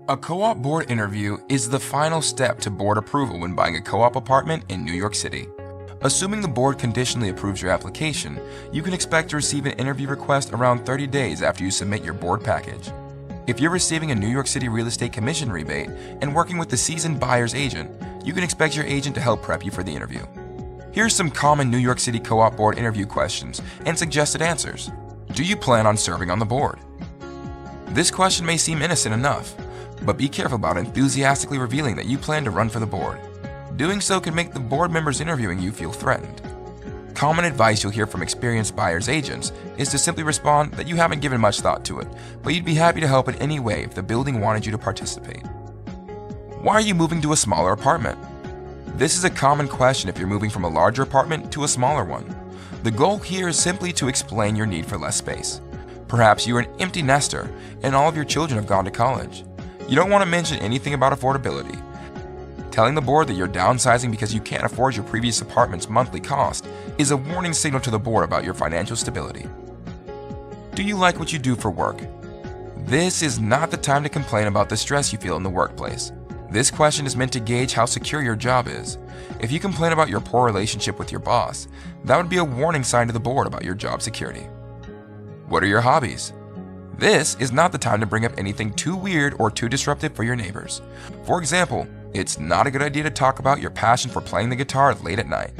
A co-op board interview is the final step to board approval when buying a co-op apartment in New York City. Assuming the board conditionally approves your application, you can expect to receive an interview request around 30 days after you submit your board package. If you're receiving a New York City real estate commission rebate and working with the seasoned buyer's agent, you can expect your agent to help prep you for the interview. Here's some common New York City co-op board interview questions and suggested answers. Do you plan on serving on the board? This question may seem innocent enough, but be careful about enthusiastically revealing that you plan to run for the board. Doing so can make the board members interviewing you feel threatened. Common advice you'll hear from experienced buyers' agents is to simply respond that you haven't given much thought to it, but you'd be happy to help in any way if the building wanted you to participate. Why are you moving to a smaller apartment? This is a common question if you're moving from a larger apartment to a smaller one. The goal here is simply to explain your need for less space. Perhaps you're an empty nester and all of your children have gone to college. You don't want to mention anything about affordability. Telling the board that you're downsizing because you can't afford your previous apartment's monthly cost is a warning signal to the board about your financial stability. Do you like what you do for work? This is not the time to complain about the stress you feel in the workplace. This question is meant to gauge how secure your job is. If you complain about your poor relationship with your boss, that would be a warning sign to the board about your job security. What are your hobbies? This is not the time to bring up anything too weird or too disruptive for your neighbors. For example, it's not a good idea to talk about your passion for playing the guitar late at night.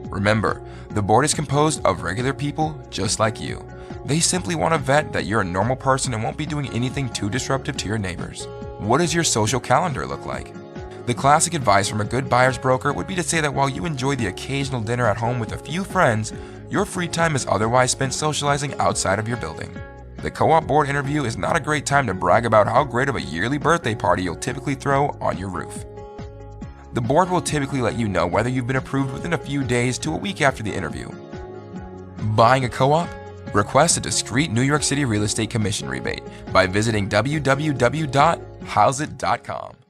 Remember, the board is composed of regular people just like you. They simply want to vet that you're a normal person and won't be doing anything too disruptive to your neighbors. What does your social calendar look like? The classic advice from a good buyer's broker would be to say that while you enjoy the occasional dinner at home with a few friends, your free time is otherwise spent socializing outside of your building. The co-op board interview is not a great time to brag about how great of a yearly birthday party you'll typically throw on your roof. The board will typically let you know whether you've been approved within a few days to a week after the interview. Buying a co-op? Request a discreet New York City real estate commission rebate by visiting www.hauseit.com.